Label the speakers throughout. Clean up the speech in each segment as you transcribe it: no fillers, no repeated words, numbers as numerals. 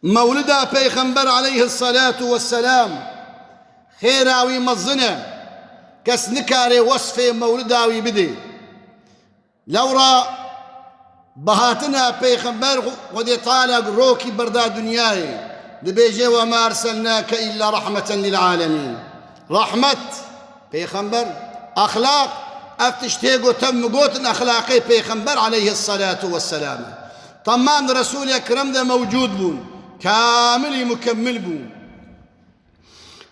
Speaker 1: مولدا پیغمبر عليه الصلاة والسلام خيراوي مزنه كس نكاري وصف مولداوي بدي لورا بهاتنا پیغمبر ودي طالق روكي بردا دنياي دبيجي وما أرسلناك إلا رحمة للعالمين رحمة پیغمبر أخلاق أفتشتيقو تم قوتن أخلاقي پیغمبر عليه الصلاة والسلام طمان رسول أكرم ده موجود بون كامل مكمل بون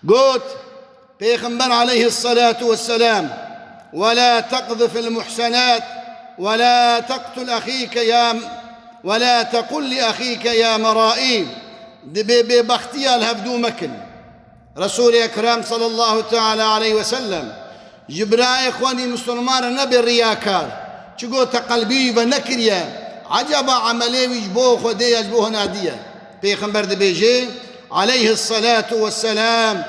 Speaker 1: قوت پیغمبر عليه الصلاة والسلام ولا تقذف المحسنات ولا تقتل أخيك ولا تقل لأخيك يا مرائي دبي بختيا الهبدو مكن رسول أكرم صلى الله تعالى عليه وسلم جبراء إخواني مسلمان نبي الرياكار چگو تقلبي ونكريا عجب عملي ويجبوه خدي يجبوه نادية پیغمبر دبيجي عليه الصلاة والسلام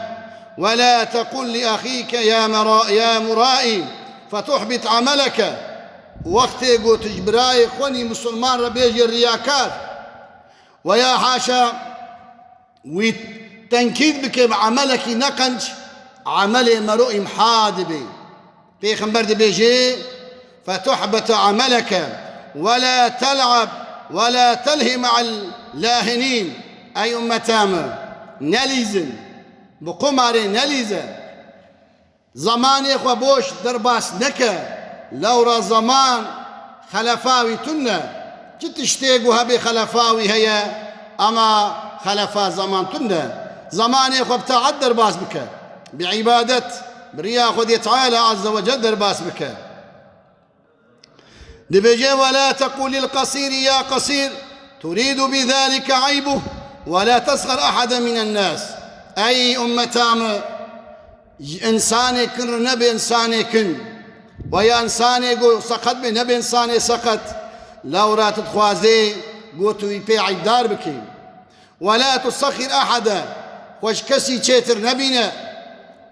Speaker 1: ولا تقل لأخيك يا مرائي فتحبط عملك وقت قوت جبراء إخواني مسلمان ربيجي الرياكار ويا حاشا وتنكيد بك بعملك نقنج عملي مرؤي محادبي پیغمبر دبيجي فتحبط عملك ولا تلعب ولا تلهي مع اللاهنين أي أمتام نليزن بقماري نليزن زماني إخوة بوش درباس نكا لورا زمان خلفاوي تنا تشتيقوا هبي خلفاوي هيا أما خلفا زمان تنا زماني إخوة بتاعد درباس بك بعبادة بريا خذ تعالى عز وجل درباس بك دبجي ولا تقول للقصير يا قصير تريد بذلك عيبه ولا تصغر أحدا من الناس أي أمتام إنساني كن نبي إنساني كن ويا إنساني قو سقط بنبي إنساني سقط لو رات تخوازي قوتو يبيع دار بكي ولا تسخر أحدا وش كسي تشيتر نبينا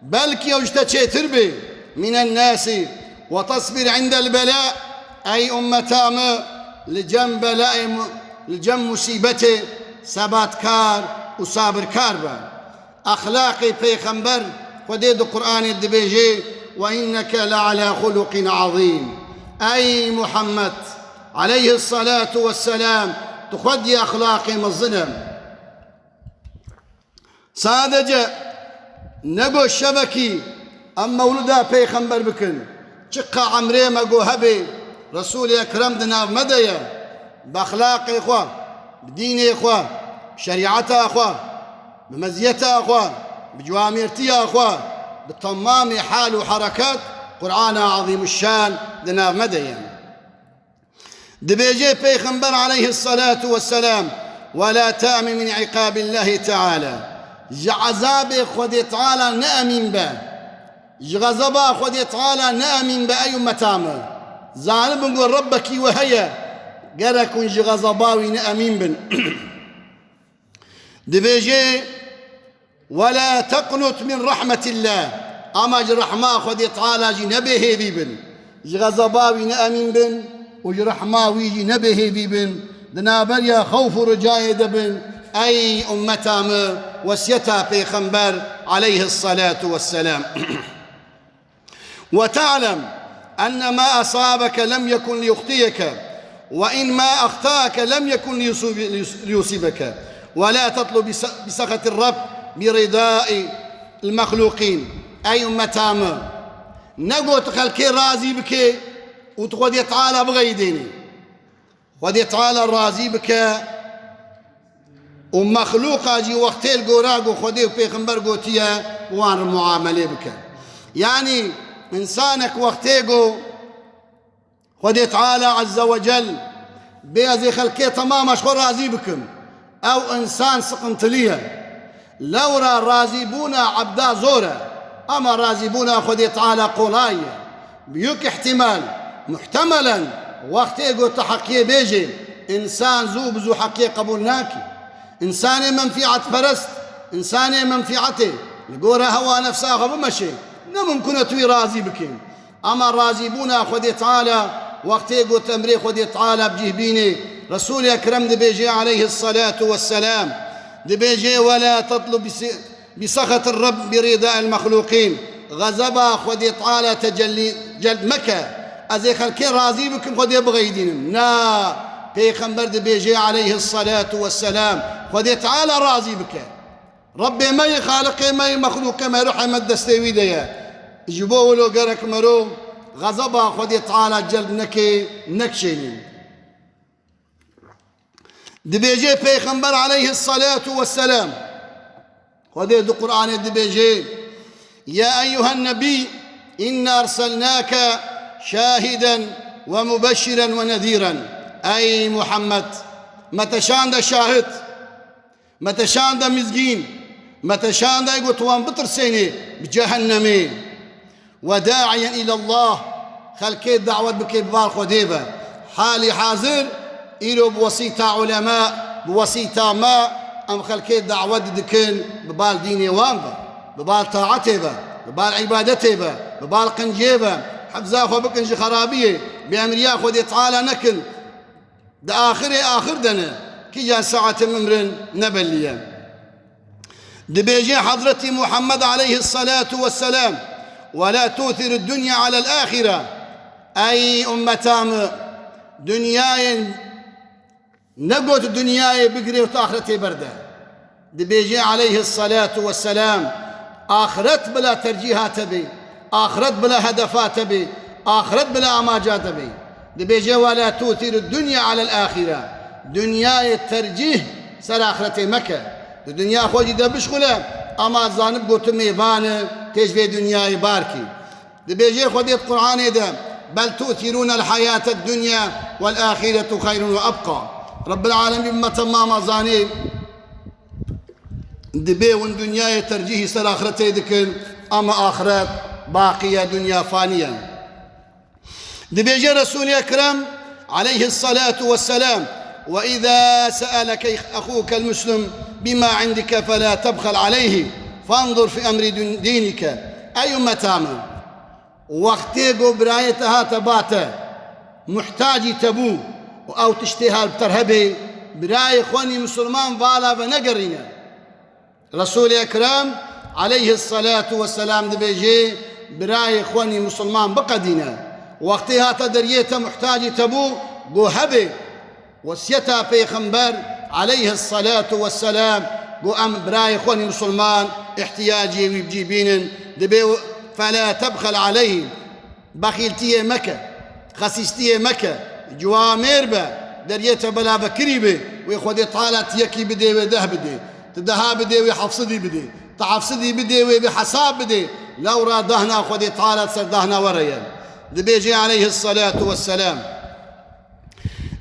Speaker 1: بلكي وجتا تشيتر بي من الناس وتصبر عند البلاء أي أمتام لجنب بلاء لجنب مصيبته ثبات كار وصابر كاربا أخلاقي پیغمبر وديد القرآن الدبيجي وإنك لعلى خلق عظيم أي محمد عليه الصلاة والسلام تخدي أخلاقي مظلم سادجة نقو الشبكي أما ولدا پیغمبر بكن چقا عمري مقو هبي رسول أكرم دنا مدية بأخلاق إخوة بدين إخوة بشريعتها إخوة بمزيتها إخوة بجوامرتها إخوة بالطمام حال وحركات قرآن عظيم الشان دنا مدية دبيجي پیغمبر عليه الصلاة والسلام ولا تأمن من عقاب الله تعالى عذاب خود تعالى نأمن به غضب خود تعالى نأمن به أي متام زعلب نقول ربك وهيا قالكن غضباوي نأمن بن دبيجي ولا تقنط من رحمة الله أما الرحمة خود تعالى جنبه بيبن غضباوي نأمن بن وجرحماوي جنبه بيبن دنابر يا خوف رجاء دبن أي أمتام وسيتا پیغمبر عليه الصلاة والسلام وتعلم أن ما أصابك لم يكن ليخطئك وإن ما أخطأك لم يكن ليصيبك ولا تطلب بسخط الرب برضاء المخلوقين أي أمتام نقول تخلكي راضي بك وتخذ تعالى بغيديني خذ تعالى راضي بك ومخلوق اجي وقتي القراق وخذيه پیغمبر قوتيا وان المعامله بك يعني انسانك وقتي خذ تعالى عز وجل بيزي خلقي تمام اشخر راضي بكم او انسان سقنطليه لورا راضيبونا عبدا زوره اما راضيبونا خذ تعالى قولايه بيك احتمال محتملا وقتي تحقيه بيجي انسان زو بزو حقيه قبولناكي إنسان منفعة فرست إنسان منفعته لقورا هوا نفسها بمشي نممكن توي راضي بكين أما راضيبونا خذ تعالى وقتي قلت أمري خذ تعالى بجهبيني رسول أكرم دبيجي عليه الصلاة والسلام دبيجي ولا تطلب بسخط الرب برضاء المخلوقين غضبا خودي تعالى تجلي جلد مكة أزي خلكي راضي بكم خودي بغيدين نا بيغمبر دبيجي عليه الصلاة والسلام خودي تعالى راضي بك ربي ما يخالق ما مخلوق ما روح ما دستوي ديا جبوه لو قرك مرو غضبا خودي تعالى جلد نكشيني دبيجي بيغمبر عليه الصلاة والسلام خودي دو قرآن دبيجي يا أيها النبي إنا أرسلناك شاهدا ومبشرا ونذيرا أي محمد متى شان دا شاهد متى شان دا مزقين متى شان دا يقطوان بترسيني بجهنمي وداعيا إلى الله خلكيت دعوة بكبار خديبة حالي حاضر إلو بوسيطة علماء بوسيطة ما أم خلكيت دعوة دكين ببال ديني وانبا ببال طاعته ببال عبادته ببال قنجيبه حفظا خو بكنج خرابيه بأمريا خودي تعالى نكن دا آخر دنا كي جاء ساعة ممر نبليا دبيجي حضرتي محمد عليه الصلاة والسلام ولا تؤثر الدنيا على الآخرة أي أمتام دنياي نقوت الدنياي بقري وآخرتي بردة دبيجي عليه الصلاة والسلام آخرت بلا ترجيحات بي آخرت بلا هدفات بي آخرت بلا أماجات بي دبيجي ولا تؤثر الدنيا على الآخرة دنيا الترجيح سر آخرتي مكة الدنيا خوجي دا بشغلة أما زانب قوت ميبان تجفي دنيا باركي دبيجي خودي القرآن دا بل تؤثرون الحياة الدنيا والآخرة خير وأبقى رب العالمين ما تمام زاني دبي وان دنيا ترجيه سر آخرتي ذكر أما آخرت باقية دنيا فانية دبيجي رسول أكرم عليه الصلاة والسلام وإذا سألك أخوك المسلم بما عندك فلا تبخل عليه فانظر في أمر دينك أي متام وقتي برايتها تباته محتاج تبو أو تشتيها بترهبه براي إخواني مسلمان فالا بنقرنا رسول أكرم عليه الصلاة والسلام دبيجي براي إخواني مسلمان بقدنا وقتها تدريته محتاج تبو قوهبه وسيتا بيخنبر عليه الصلاة والسلام قو أم براي إخواني مسلمان احتياجي ويبجيبين دبي فلا تبخل عليه بخيلتي مكة خسيستي مكة جوامير به دريته بلا بكري به ويخودي طالت يكي بدي وده بدي تدها بدي ويحفصدي بدي تحفصدي بدي وبحساب بدي لو رادهنا خودي طالت سردهنا وريا دبيجي عليه الصلاة والسلام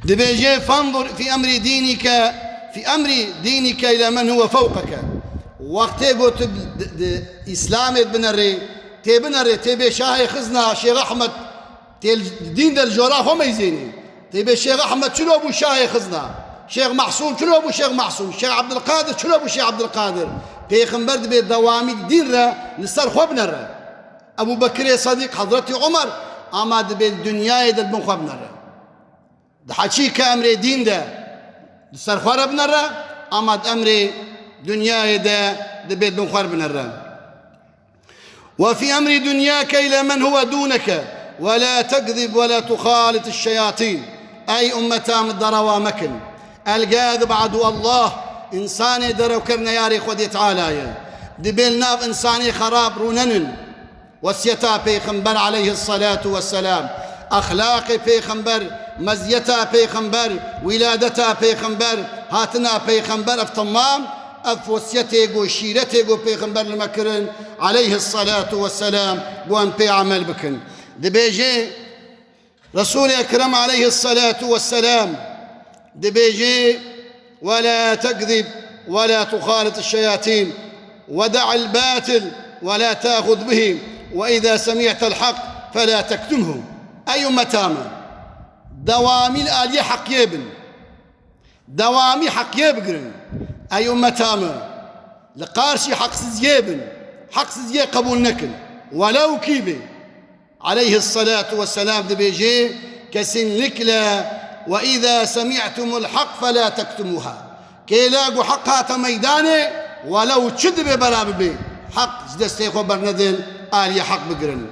Speaker 1: دبيجي فانظر في أمر دينك إلى من هو فوقك وقت قلت إسلام بنري تبي شاهي خزنا شيخ أحمد دين در الجوراف هم يزيني تبي شيخ أحمد شنو أبو شاهي خزنا شيخ محسون شنو أبو شيخ محسون شيخ عبد القادر شنو أبو شيخ عبد القادر بيخنبر دبي دوامي دين را نصر خوبنا أبو بكر صديق حضرتي عمر أما دبي الدنيا يد البن خوبنا ده حكي كأمر دين ده نصر خوبنا أما أمر دنيا يد دبي البن خوبنا وفي أمر دنياك إلى من هو دونك ولا تكذب ولا تخالط الشياطين أي أمتام الدروامكن القاذب عدو الله إنساني درو كرنا ياري خودي تعالى دبيل ناف إنساني خراب رونن وسيتا بيخنبر عليه الصلاة والسلام أخلاقي بيخنبر مزيتا بيخنبر ولادتا بيخنبر هاتنا بيخنبر افتمام أف وسيتي قو شيرتي قو بيخنبر المكرن عليه الصلاة والسلام قوان بي عمل بكن دبيجي رسول أكرم عليه الصلاة والسلام دبيجي ولا تكذب ولا تخالط الشياطين ودع الباطل ولا تأخذ به وإذا سمعت الحق فلا تكتمه أي متامة دوامي الآلية حق يبن دوامي حق يبقرن أي متامة لقارشي حق سزيبن حق سزيه قبول نكن ولو كيبي عليه الصلاة والسلام دبيجي كسن لكلا وإذا سمعتم الحق فلا تكتموها كيلاقوا حق هات ميداني ولو تشد ببلا ببي حق دستي خبر ندن آلية حق بقرن